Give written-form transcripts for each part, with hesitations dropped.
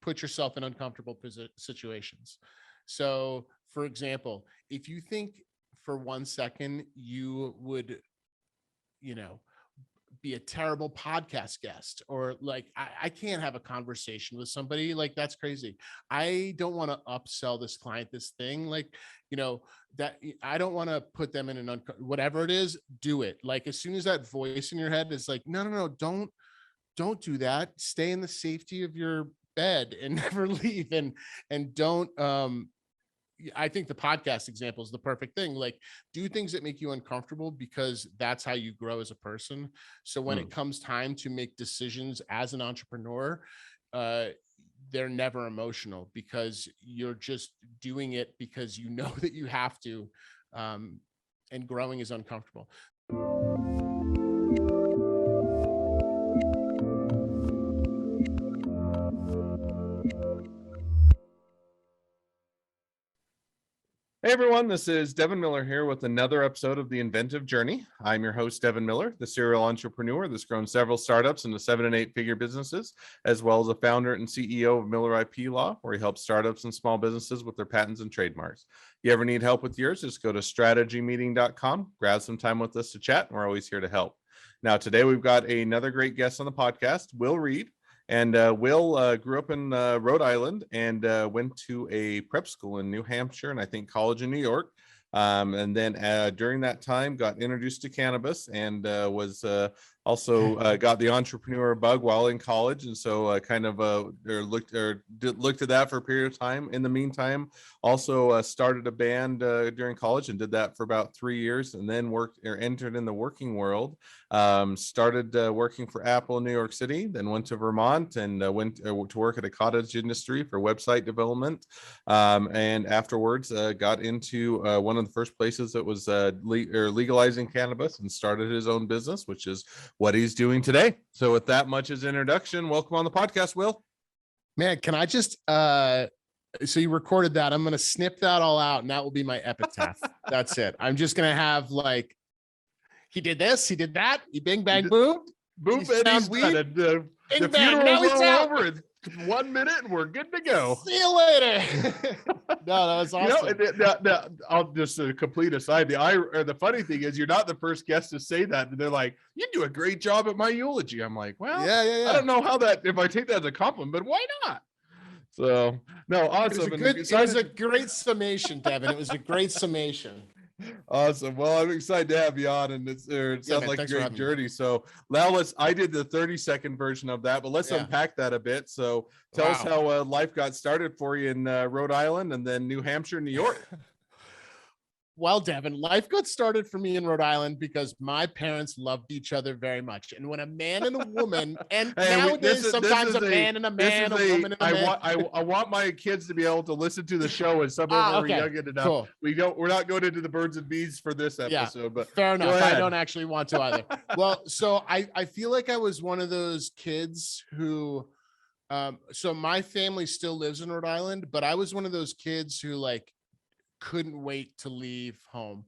put yourself in uncomfortable situations. So, for example, if you think for 1 second you would, you know, be a terrible podcast guest, or like I can't have a conversation with somebody, like that's crazy. I don't want to upsell this client this thing, like, that I don't want to put them in whatever it is, do it. Like as soon as that voice in your head is like, no, no, no, don't do that. Stay in the safety of your bed and never leave. And don't I think the podcast example is the perfect thing. Like, do things that make you uncomfortable, because that's how you grow as a person. So when it comes time to make decisions as an entrepreneur, uh, they're never emotional, because you're just doing it because you know that you have to. And growing is uncomfortable. Hey everyone, this is Devin Miller here with another episode of The Inventive Journey. I'm your host, Devin Miller, the serial entrepreneur that's grown several startups into 7- and 8-figure businesses, as well as a founder and CEO of Miller IP Law, where he helps startups and small businesses with their patents and trademarks. If you ever need help with yours, just go to strategymeeting.com, grab some time with us to chat, and we're always here to help. Now, today we've got another great guest on the podcast, Will Reed. And Will grew up in Rhode Island and went to a prep school in New Hampshire and I think college in New York. And then during that time got introduced to cannabis and was also got the entrepreneur bug while in college. And so kind of looked at that for a period of time. In the meantime, also started a band during college and did that for about 3 years, and then entered in the working world. Started working for Apple in New York City, then went to Vermont and went to work at a cottage industry for website development. And afterwards got into one of the first places that was legalizing cannabis and started his own business, which is what he's doing today. So with that much as introduction, welcome on the podcast, Will. Man, can I just so you recorded that? I'm going to snip that all out and that will be my epitaph. That's it. I'm just going to have like, he did this, he did that, he bing bang boom, boom, and he's done it. The funeral's all over. It's 1 minute and we're good to go. See you later. No, that was awesome. I'll just a complete aside. The funny thing is, you're not the first guest to say that. And they're like, "You do a great job at my eulogy." I'm like, "Well, yeah. I don't know if I take that as a compliment, but why not?" So no, awesome. It was a great summation, Devin. It was a great summation. Awesome. Well, I'm excited to have you on, and it sounds like a great journey. So now I did the 30-second version of that, but let's unpack that a bit. So tell us how life got started for you in Rhode Island and then New Hampshire, New York. Well, Devin, life got started for me in Rhode Island because my parents loved each other very much. And when a man and a woman, and nowadays sometimes a man and a man, a woman and a man. I want my kids to be able to listen to the show and some of them are young enough. Cool. We're not going into the birds and bees for this episode, but fair enough. I don't actually want to either. Well, so I feel like I was one of those kids who, so my family still lives in Rhode Island, but I was one of those kids who like couldn't wait to leave home,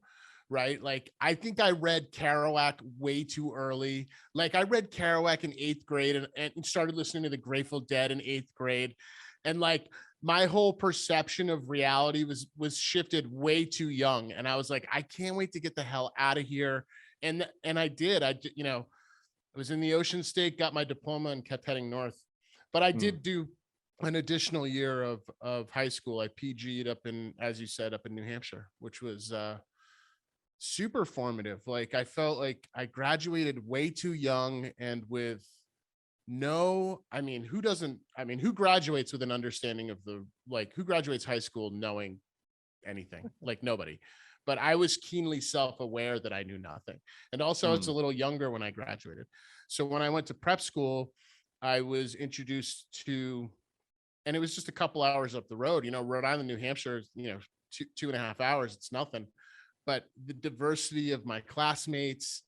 right? Like I think I read Kerouac way too early. Like I read Kerouac in 8th grade and started listening to the Grateful Dead in 8th grade, and like my whole perception of reality was shifted way too young. And I was like, I can't wait to get the hell out of here. And I did. I was in the Ocean State, got my diploma, and kept heading north. But I did do an additional year of high school. I PG'd up in, as you said, up in New Hampshire, which was super formative. Like I felt like I graduated way too young and with who graduates with an understanding of who graduates high school knowing anything? Like nobody. But I was keenly self-aware that I knew nothing. And also it's a little younger when I graduated. So when I went to prep school, I was introduced to, and it was just a couple hours up the road, Rhode Island, New Hampshire, 2.5 hours. It's nothing, but the diversity of my classmates,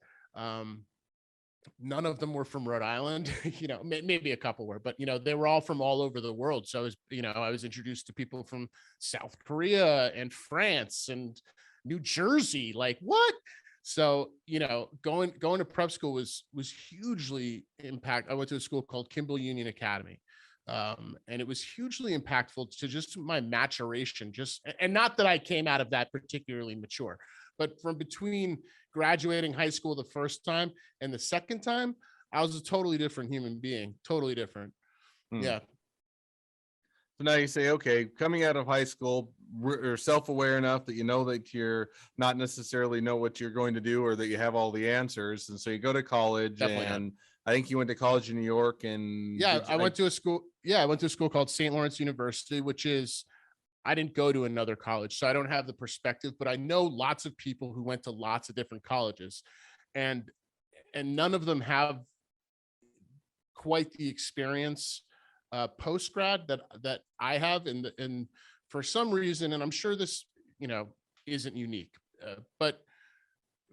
none of them were from Rhode Island, maybe a couple were, but, they were all from all over the world. So I was introduced to people from South Korea and France and New Jersey, like what? So, going to prep school was hugely impact. I went to a school called Kimball Union Academy, And it was hugely impactful to just my maturation, and not that I came out of that particularly mature, but from between graduating high school the first time and the second time, I was a totally different human being, totally different. Hmm. Yeah. So now you say, okay, coming out of high school, you're self-aware enough that you know that you're not necessarily know what you're going to do or that you have all the answers. And so you go to college, Definitely not. and I think you went to college in New York. And Yeah, I went to a school. Yeah, I went to a school called St. Lawrence University, which is, I didn't go to another college, so I don't have the perspective, but I know lots of people who went to lots of different colleges, and none of them have quite the experience post grad that I have. And for some reason, and I'm sure this, isn't unique, but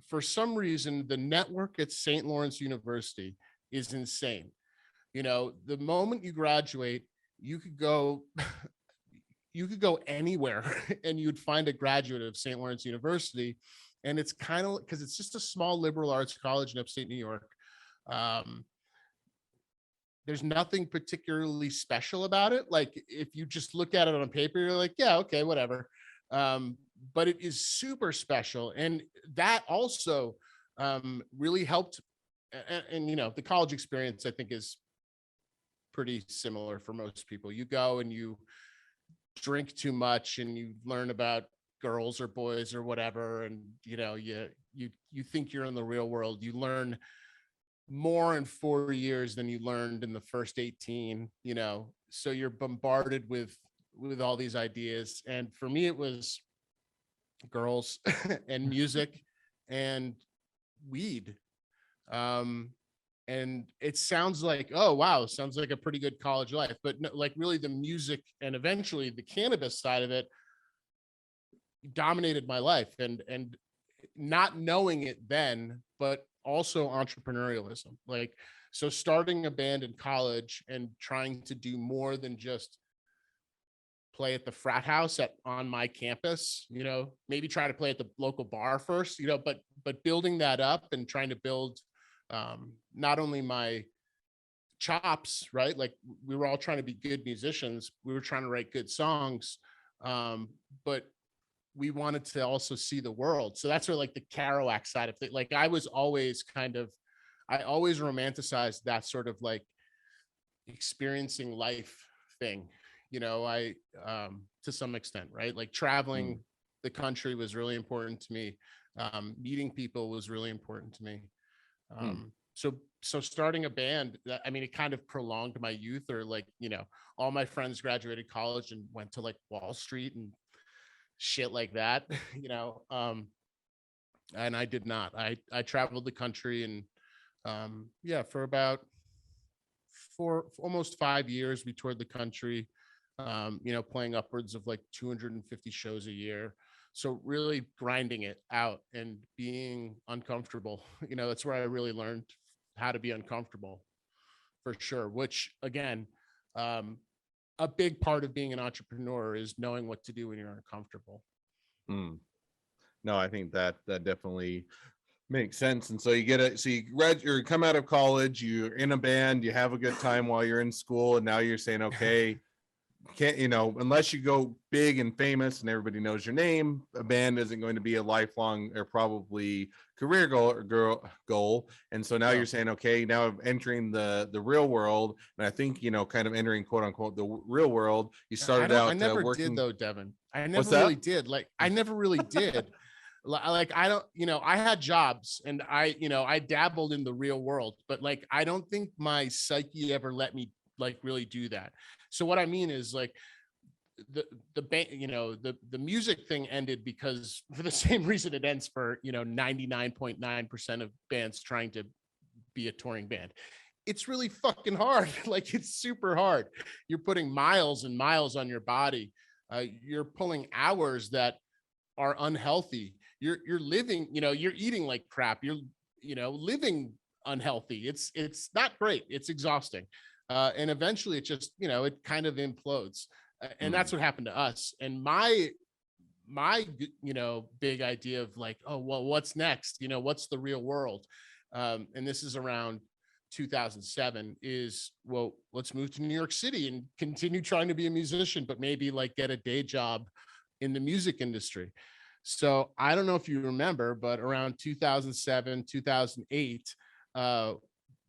for some reason, the network at St. Lawrence University is insane. The moment you graduate, you could go you could go anywhere and you'd find a graduate of St. Lawrence University. And it's kind of because it's just a small liberal arts college in upstate New York. Um, there's nothing particularly special about it. Like if you just look at it on paper, you're like, yeah, okay, whatever. But it is super special. And that also really helped. And, the college experience, I think, is pretty similar for most people. You go and you drink too much and you learn about girls or boys or whatever, and you think you're in the real world. You learn more in 4 years than you learned in the first 18. So you're bombarded with all these ideas. And for me, it was girls and music and weed. And it sounds like, oh wow, sounds like a pretty good college life, but no, like really the music and eventually the cannabis side of it dominated my life. And not knowing it then, but also entrepreneurialism. Like, so starting a band in college and trying to do more than just play at the frat house on my campus, maybe try to play at the local bar first, but building that up and trying to build not only my chops, right? Like we were all trying to be good musicians. We were trying to write good songs. But we wanted to also see the world. So that's where like the Kerouac side of it. Like I always romanticized that sort of like experiencing life thing. I to some extent, right? Like traveling the country was really important to me. Meeting people was really important to me. So starting a band, I mean, it kind of prolonged my youth, or like, all my friends graduated college and went to like Wall Street and shit like that, and I did not. I traveled the country and yeah, for about for almost 5 years, we toured the country, playing upwards of like 250 shows a year. So really grinding it out and being uncomfortable, that's where I really learned how to be uncomfortable, for sure. Which again, a big part of being an entrepreneur is knowing what to do when you're uncomfortable. No, I think that definitely makes sense. And so you come out of college, you're in a band, you have a good time while you're in school, and now you're saying, okay, can't, unless you go big and famous and everybody knows your name, a band isn't going to be a lifelong or probably career goal. And so now you're saying, okay, now I'm entering the real world. And I think, kind of entering quote unquote the real world. You started out I never working. did though, Devin. I never really did. Like I never really did. Like I don't, I had jobs and I dabbled in the real world, but like I don't think my psyche ever let me like really do that. So what I mean is like the band, the music thing ended because for the same reason it ends for 99.9% of bands trying to be a touring band. It's really fucking hard. Like it's super hard. You're putting miles and miles on your body. You're pulling hours that are unhealthy. You're living, you're eating like crap. You're living unhealthy. It's not great. It's exhausting. And eventually it just, it kind of implodes. And that's what happened to us. And my big idea of like, oh, well, what's next? What's the real world? And this is around 2007 is, well, let's move to New York City and continue trying to be a musician, but maybe like get a day job in the music industry. So I don't know if you remember, but around 2007, 2008,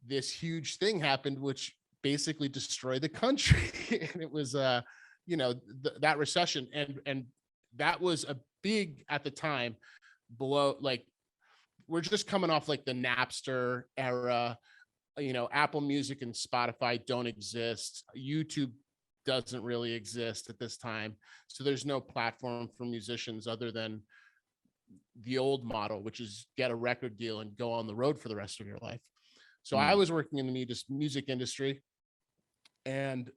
this huge thing happened, which basically destroyed the country. And it was, that recession. And that was a big, at the time, below, like, we're just coming off like the Napster era. Apple Music and Spotify don't exist. YouTube doesn't really exist at this time. So there's no platform for musicians other than the old model, which is get a record deal and go on the road for the rest of your life. So I was working in the music industry and,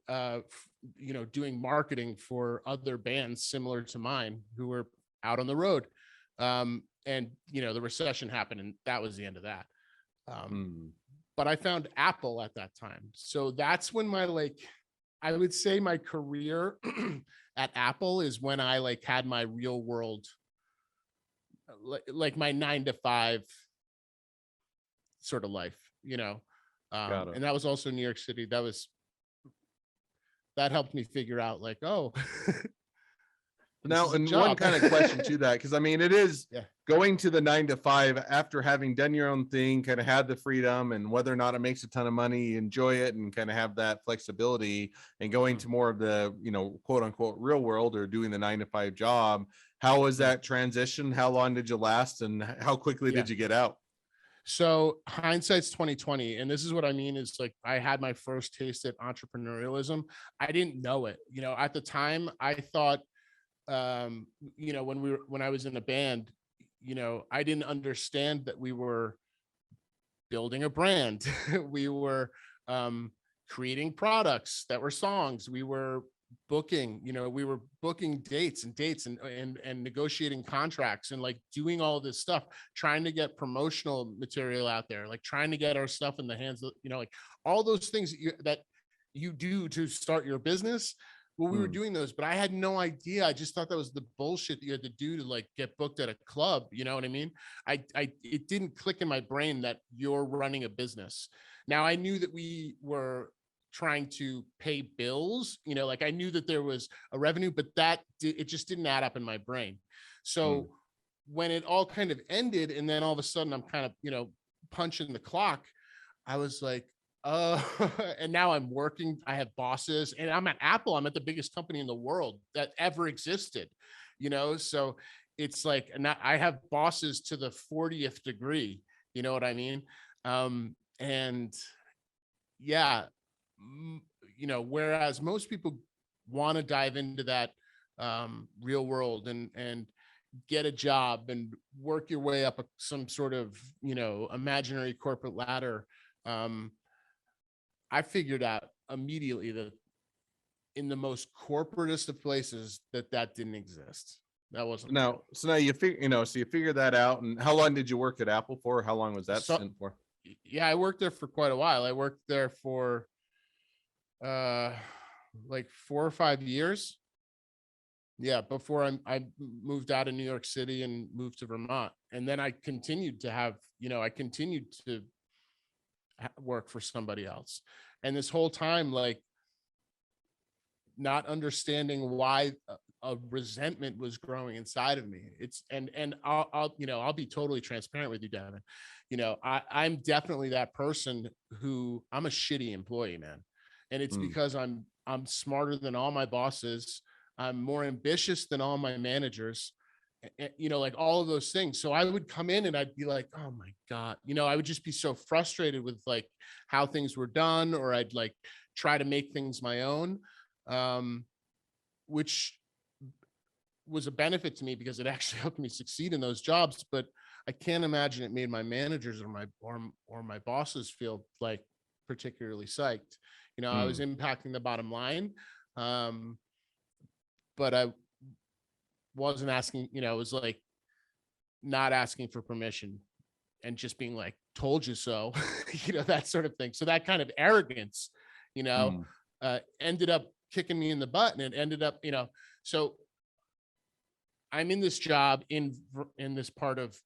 doing marketing for other bands similar to mine who were out on the road. And, the recession happened and that was the end of that. But I found Apple at that time. So that's when I would say my career at Apple is when I had my real world, like my 9 to 5 sort of life, and that was also New York City. That helped me figure out oh, now, and one kind of question to that, because I mean, it is going to the 9 to 5 after having done your own thing, kind of had the freedom, and whether or not it makes a ton of money, enjoy it and kind of have that flexibility, and going to more of the, quote unquote, real world, or doing the 9 to 5 job. How was that transition? How long did you last, and how quickly did you get out? So hindsight's 2020. And this is what I mean is I had my first taste at entrepreneurialism. I didn't know it, at the time. I thought, when I was in a band, I didn't understand that we were building a brand. We were creating products that were songs. We were booking, we were booking dates and negotiating contracts and doing all this stuff, trying to get promotional material out there, trying to get our stuff in the hands of, all those things that you do to start your business. Well, we were doing those, but I had no idea. I just thought that was the bullshit that you had to do to get booked at a club. You know what I mean? It didn't click in my brain that you're running a business. Now I knew that we were trying to pay bills, I knew that there was a revenue, but it just didn't add up in my brain. So when it all kind of ended, and then all of a sudden I'm kind of, punching the clock, I was like, and now I'm working, I have bosses, and I'm at Apple. I'm at the biggest company in the world that ever existed, so it's and I have bosses to the 40th degree, you know what I mean? And yeah, whereas most people want to dive into that real world and get a job and work your way up some sort of, imaginary corporate ladder. I figured out immediately that in the most corporatist of places that didn't exist. That wasn't now. So now you figure, so you figured that out. And how long did you work at Apple for? How long was that stint for? Yeah, I worked there for quite a while. I worked there for 4 or 5 years. Yeah, before I moved out of New York City and moved to Vermont. And then I continued to have, work for somebody else. And this whole time, not understanding why a resentment was growing inside of me. And I'll be totally transparent with you, Devin. I'm definitely that person who I'm a shitty employee, man. And it's because I'm smarter than all my bosses. I'm more ambitious than all my managers, all of those things. So I would come in and I'd be like, oh my God, I would just be so frustrated with how things were done, or I'd try to make things my own, which was a benefit to me because it actually helped me succeed in those jobs. But I can't imagine it made my managers or my bosses feel particularly psyched. I was impacting the bottom line. But I wasn't asking, it was not asking for permission and just being told you so, that sort of thing. So that kind of arrogance, ended up kicking me in the butt, and it ended up, so I'm in this job in this part of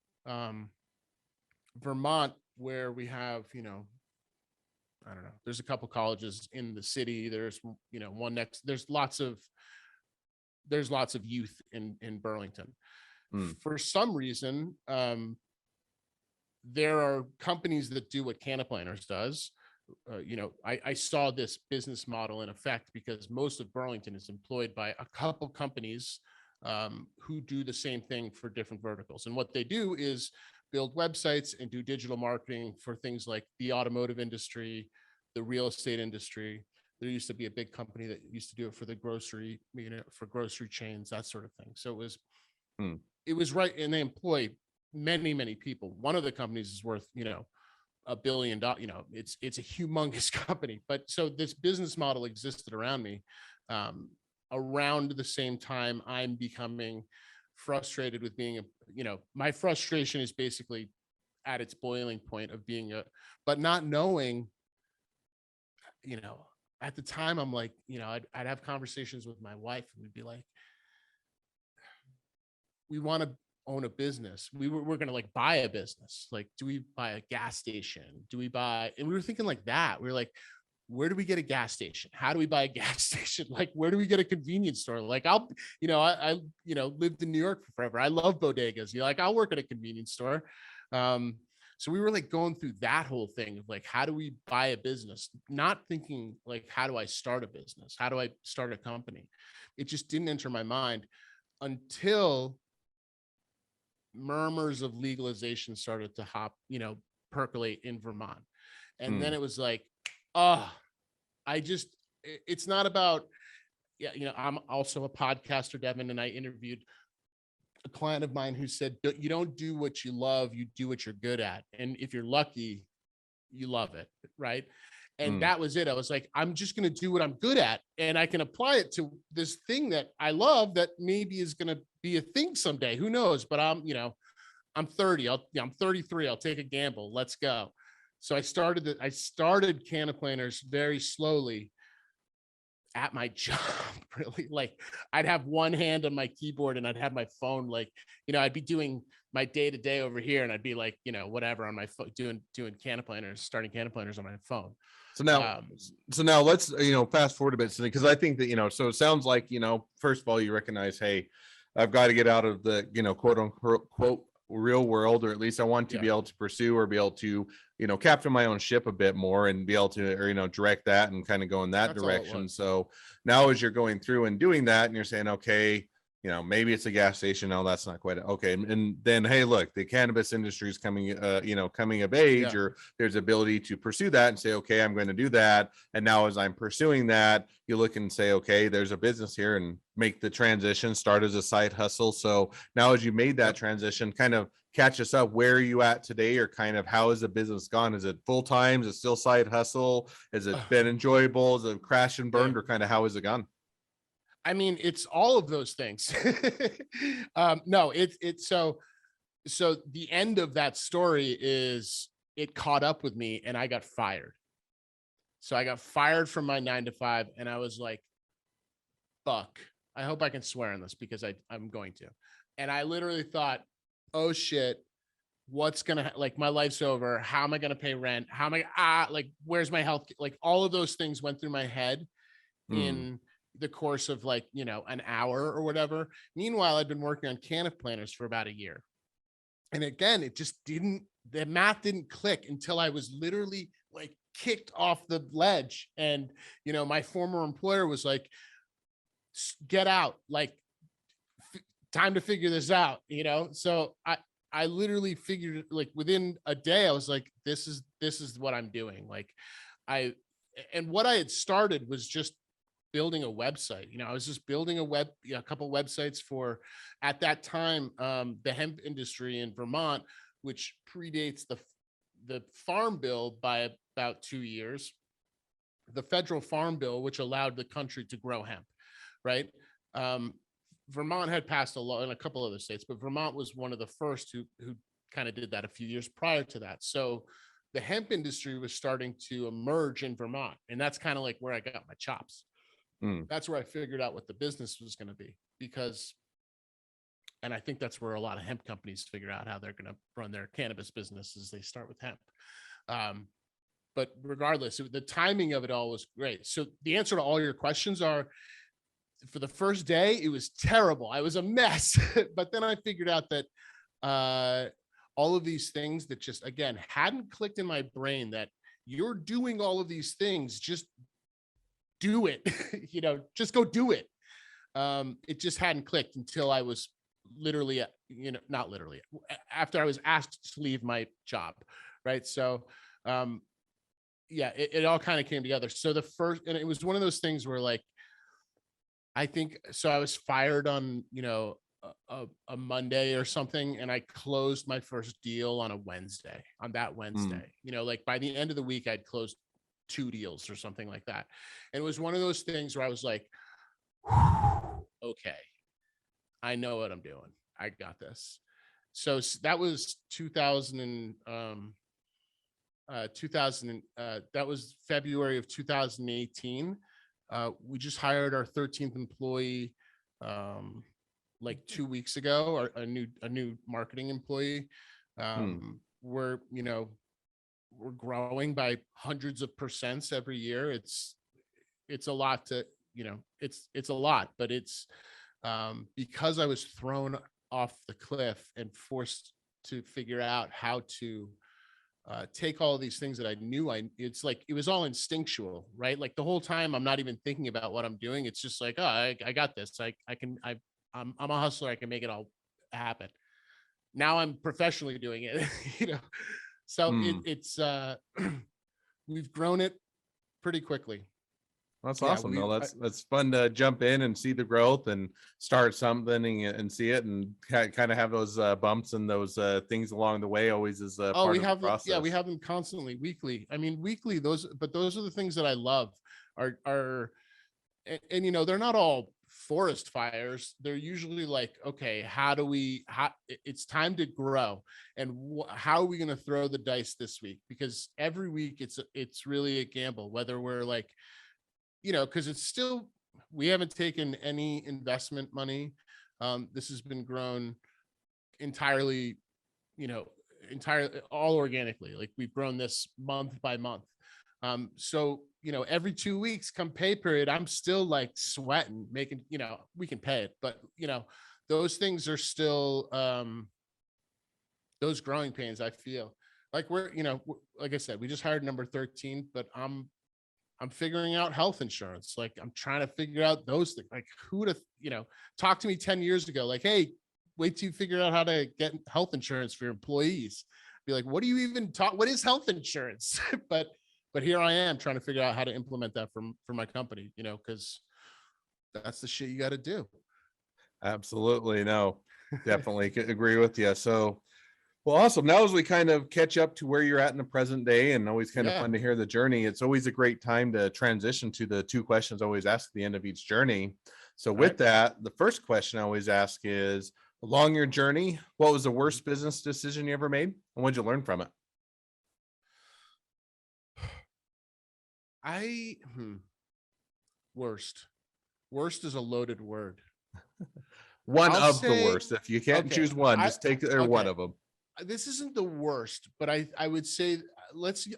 Vermont where we have, I don't know. There's a couple colleges in the city. There's, one next. There's lots of youth in Burlington. Mm. For some reason, there are companies that do what Canoplanners does. I saw this business model in effect because most of Burlington is employed by a couple companies who do the same thing for different verticals. And what they do is build websites and do digital marketing for things like the automotive industry, the real estate industry. There used to be a big company that used to do it for the grocery, for grocery chains, that sort of thing. So Mm. it was right. And they employ many, many people. One of the companies is worth, $1 billion, it's a humongous company. But so this business model existed around me. Around the same time, I'm becoming frustrated with being my frustration is basically at its boiling point of but not knowing, at the time I'm like, I'd have conversations with my wife and we'd be like, we want to own a business. We're going to like buy a business. Like, do we buy a gas station? And we were thinking like that. We were like, where do we get a gas station? How do we buy a gas station? Like, where do we get a convenience store? Like I lived in New York for forever. I love bodegas. Like I'll work at a convenience store. So we were like going through that whole thing of like, how do we buy a business? Not thinking like, how do I start a business? How do I start a company? It just didn't enter my mind until murmurs of legalization started to percolate in Vermont. And then Mm. it was like, it's not about, I'm also a podcaster, Devin, and I interviewed a client of mine who said, you don't do what you love, you do what you're good at. And if you're lucky, you love it. Right. And Mm. that was it. I was like, I'm just going to do what I'm good at. And I can apply it to this thing that I love that maybe is going to be a thing someday. Who knows? But I'm 30. I'm 33. I'll take a gamble. Let's go. So I started Canoplanners very slowly at my job, really. Like I'd have one hand on my keyboard and I'd have my phone, like, I'd be doing my day-to-day over here and I'd be like, whatever on my phone, doing starting Canoplanners on my phone. So now let's, fast forward a bit, because I think that, so it sounds like, first of all, you recognize, hey, I've got to get out of the, quote unquote real world, or at least I want to be able to pursue or be able to, captain my own ship a bit more and be able to, or, direct that and kind of go in that direction. So now as you're going through and doing that and you're saying, okay, maybe it's a gas station. No, that's not quite okay. And then, hey, look, the cannabis industry is coming, coming of age, or there's ability to pursue that and say, okay, I'm going to do that. And now as I'm pursuing that, you look and say, okay, there's a business here, and make the transition, start as a side hustle. So now as you made that transition, kind of catch us up. Where are you at today, or kind of how has the business gone? Is it full time? Is it still side hustle? Has it been enjoyable? Is it crash and burned, or kind of how has it gone? I mean, it's all of those things. No, it's so the end of that story is it caught up with me and I got fired. So I got fired from my 9 to 5 and I was like, fuck, I hope I can swear on this because I'm going to. And I literally thought, oh shit, what's going to, like, my life's over. How am I going to pay rent? How am I, like, where's my health? Like all of those things went through my head in the course of like, an hour or whatever. Meanwhile, I'd been working on Canoplanners for about a year. And again, the math didn't click until I was literally like kicked off the ledge. And, my former employer was like, get out, like time to figure this out, So I literally figured, like, within a day, I was like, this is what I'm doing. Like and what I had started was just building a website. I was just building a couple websites for, at that time, the hemp industry in Vermont, which predates the farm bill by about 2 years. The federal farm bill, which allowed the country to grow hemp, right? Vermont had passed a law in a couple other states, but Vermont was one of the first who kind of did that a few years prior to that. So the hemp industry was starting to emerge in Vermont, and that's kind of like where I got my chops. That's where I figured out what the business was going to be, and I think that's where a lot of hemp companies figure out how they're going to run their cannabis businesses. They start with hemp. but regardless, the timing of it all was great. So the answer to all your questions are, for the first day, it was terrible. I was a mess. But then I figured out that all of these things that just, again, hadn't clicked in my brain, that you're doing all of these things, just do it. Just go do it. It just hadn't clicked until I was literally, not literally, after I was asked to leave my job. Right. So, yeah, it all kind of came together. So and it was one of those things where, like, I think, so I was fired on, a Monday or something, and I closed my first deal on that Wednesday. Like by the end of the week, I'd closed 2 deals or something like that. And it was one of those things where I was like, okay, I know what I'm doing. I got this. So that was 2000, that was February of 2018. We just hired our 13th employee like 2 weeks ago, or a new marketing employee. We're growing by hundreds of percents every year. It's a lot to, it's a lot, but it's because I was thrown off the cliff and forced to figure out how to take all of these things that I knew it's like, it was all instinctual, right? Like the whole time I'm not even thinking about what I'm doing. It's just like, oh, I got this. I'm a hustler. I can make it all happen. Now I'm professionally doing it, so it's we've grown it pretty quickly. That's Yeah, awesome. No, that's fun to jump in and see the growth and start something and see it, and kind of have those bumps and those things along the way always is part of the process. Yeah, we have them constantly, weekly. I mean, weekly, those are the things that I love, are and they're not all forest fires. They're usually like, okay, it's time to grow, and how are we going to throw the dice this week? Because every week it's really a gamble, whether we're like, because it's still, we haven't taken any investment money. This has been grown entirely, all organically. Like we've grown this month by month. So, every 2 weeks come pay period, I'm still like sweating, making, we can pay it, but those things are still, those growing pains. I feel like like I said, we just hired number 13, but I'm figuring out health insurance. Like I'm trying to figure out those things. Like who would have, talked to me 10 years ago, like, hey, wait till you figure out how to get health insurance for your employees. Be like, what do you even talk? What is health insurance? But here I am trying to figure out how to implement that for my company, because that's the shit you got to do. Absolutely. No, definitely agree with you. So, well, awesome. Now, as we kind of catch up to where you're at in the present day, and always kind of fun to hear the journey, it's always a great time to transition to the 2 questions I always ask at the end of each journey. So with that, the first question I always ask is, along your journey, what was the worst business decision you ever made, and what did you learn from it? Worst is a loaded word. One of the worst. If you can't choose one, just take one of them. This isn't the worst, but I would say,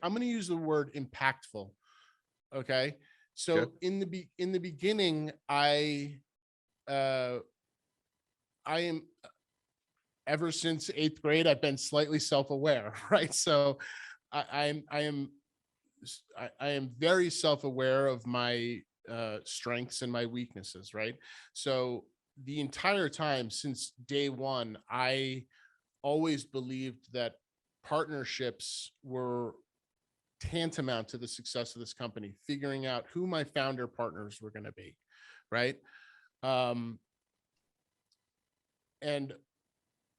I'm going to use the word impactful. Okay. So in the beginning, I am, ever since 8th grade, I've been slightly self-aware, right? So I am very self-aware of my strengths and my weaknesses, right? So the entire time since day one, I always believed that partnerships were tantamount to the success of this company, figuring out who my founder partners were going to be, right? And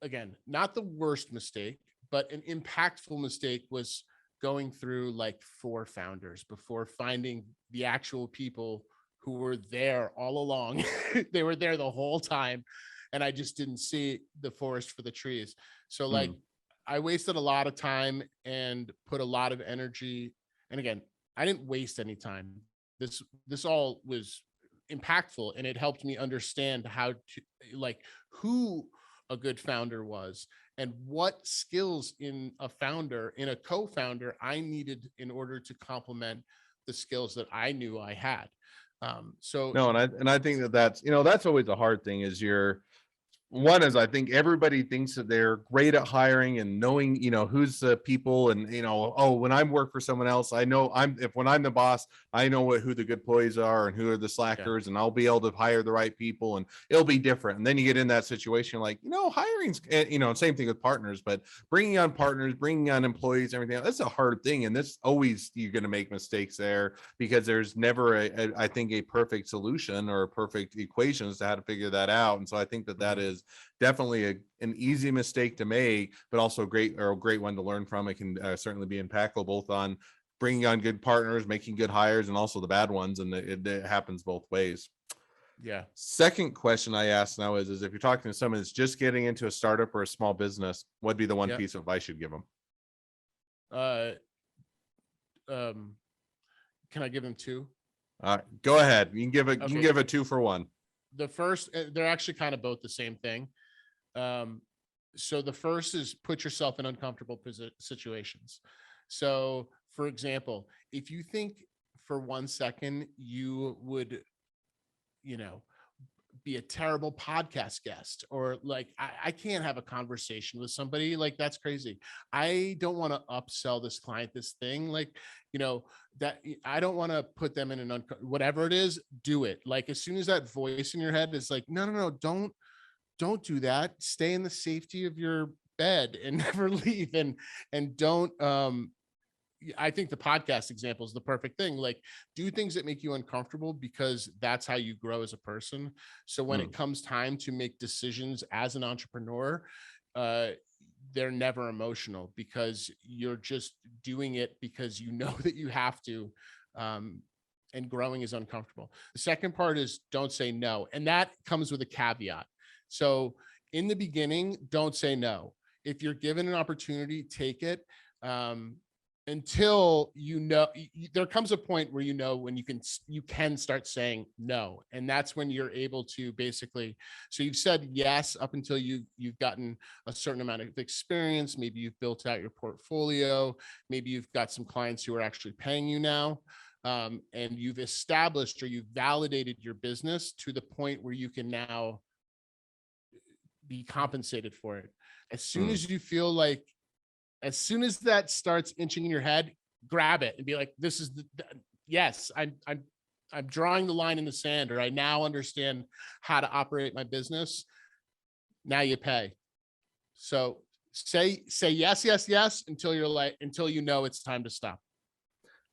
again, not the worst mistake, but an impactful mistake was going through like 4 founders before finding the actual people who were there all along. They were there the whole time, and I just didn't see the forest for the trees. So like I wasted a lot of time and put a lot of energy. And again, I didn't waste any time. This all was impactful, and it helped me understand how to, like, who a good founder was and what skills in a founder, in a co-founder, I needed in order to complement the skills that I knew I had. So No, and I think that that's always a hard thing is one is I think everybody thinks that they're great at hiring and knowing, who's the people and, oh, when I work for someone else, I know when I'm the boss, I know who the good employees are and who are the slackers, and I'll be able to hire the right people and it'll be different. And then you get in that situation like, hiring's, same thing with partners, but bringing on partners, bringing on employees, everything else, that's a hard thing. And this always, you're going to make mistakes there because there's never I think a perfect solution or a perfect equation as to how to figure that out. And so I think that is definitely an easy mistake to make, but also a great one to learn from. It can certainly be impactful both on bringing on good partners, making good hires, and also the bad ones. And it happens both ways. Yeah. Second question I ask now is if you're talking to someone that's just getting into a startup or a small business, what'd be the one piece of advice you'd give them? Can I give them two? Go ahead. You can Okay. give a 2 for 1. The first, they're actually kind of both the same thing. So the first is put yourself in uncomfortable situations. So for example, if you think for 1 second you would, be a terrible podcast guest, or like, I can't have a conversation with somebody, like that's crazy. I don't want to upsell this client this thing, like, that I don't want to put them in an whatever it is, do it. Like as soon as that voice in your head is like, no, don't do that. Stay in the safety of your bed and never leave. And don't, I think the podcast example is the perfect thing. Like do things that make you uncomfortable because that's how you grow as a person. So when it comes time to make decisions as an entrepreneur, they're never emotional because you're just doing it because you know that you have to. And growing is uncomfortable. The second part is don't say no. And that comes with a caveat. So in the beginning, don't say no. If you're given an opportunity, take it. Until there comes a point where when you can start saying no, and that's when you're able to basically, so you've said yes up until you've gotten a certain amount of experience, maybe you've built out your portfolio, maybe you've got some clients who are actually paying you now, and you've established or you've validated your business to the point where you can now be compensated for it. As soon as you feel like, as soon as that starts inching in your head, grab it and be like, this is yes, I'm drawing the line in the sand, or I now understand how to operate my business. Now you pay. So say yes until it's time to stop.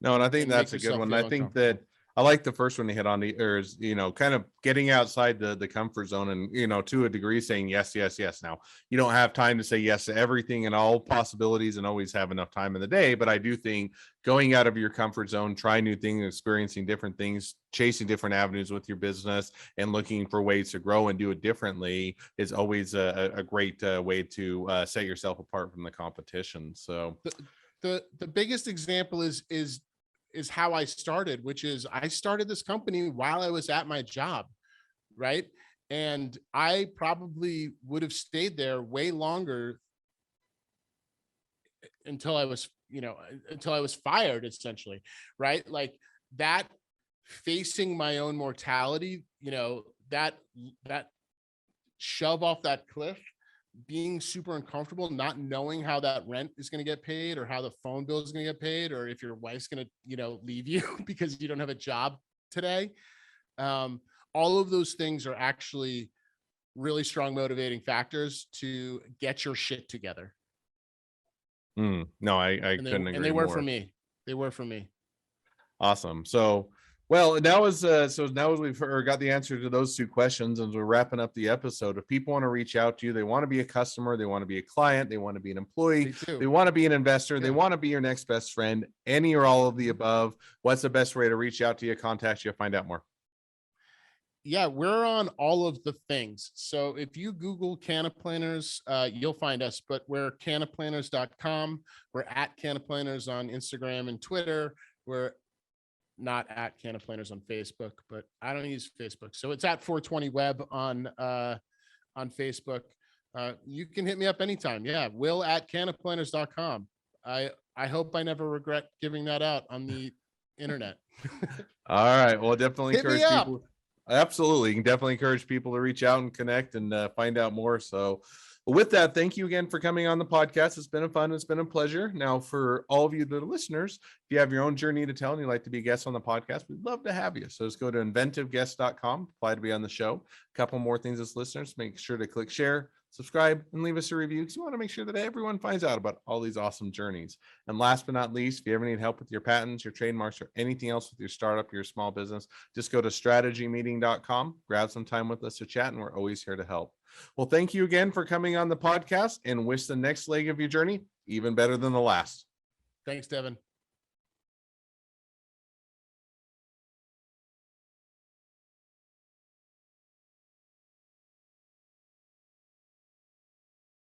No, and I think that's a good one. I think that I like the first one you hit on, is, kind of getting outside the comfort zone and, to a degree saying yes. Now, you don't have time to say yes to everything and all possibilities and always have enough time in the day. But I do think going out of your comfort zone, trying new things, experiencing different things, chasing different avenues with your business and looking for ways to grow and do it differently is always a great way to set yourself apart from the competition. So the biggest example is how I started, which is I started this company while I was at my job, right? And I probably would have stayed there way longer until I was fired, essentially, right? Like that, facing my own mortality, that shove off that cliff, being super uncomfortable, not knowing how that rent is going to get paid or how the phone bill is going to get paid, or if your wife's going to, leave you because you don't have a job today. All of those things are actually really strong motivating factors to get your shit together. No, I couldn't agree more. And they were for me. They were for me. Awesome. So, well, now as we've got the answer to those two questions, and we're wrapping up the episode, if people want to reach out to you, they want to be a customer, they want to be a client, they want to be an employee, they want to be an investor, they want to be your next best friend, any or all of the above, what's the best way to reach out to you, contact you, find out more? Yeah, we're on all of the things. So if you Google Cannaplanners, you'll find us, but we're cannaplanners.com. We're at Cannaplanners on Instagram and Twitter. We're not at Cannaplanners on Facebook, but I don't use Facebook. So it's at 420 Web on Facebook. You can hit me up anytime. Yeah. Will@canofplanners.com. I hope I never regret giving that out on the internet. All right. Well, definitely Hit me encourage up. people. Absolutely. You can definitely encourage people to reach out and connect and find out more. So with that, thank you again for coming on the podcast. It's been a fun. It's been a pleasure. Now, for all of you that are listeners, if you have your own journey to tell and you'd like to be a guest on the podcast, we'd love to have you. So just go to inventiveguest.com, apply to be on the show. A couple more things as listeners, make sure to click share, subscribe, and leave us a review because we want to make sure that everyone finds out about all these awesome journeys. And last but not least, if you ever need help with your patents, your trademarks, or anything else with your startup, your small business, just go to strategymeeting.com, grab some time with us to chat, and we're always here to help. Well, thank you again for coming on the podcast, and wish the next leg of your journey even better than the last. Thanks, Devin.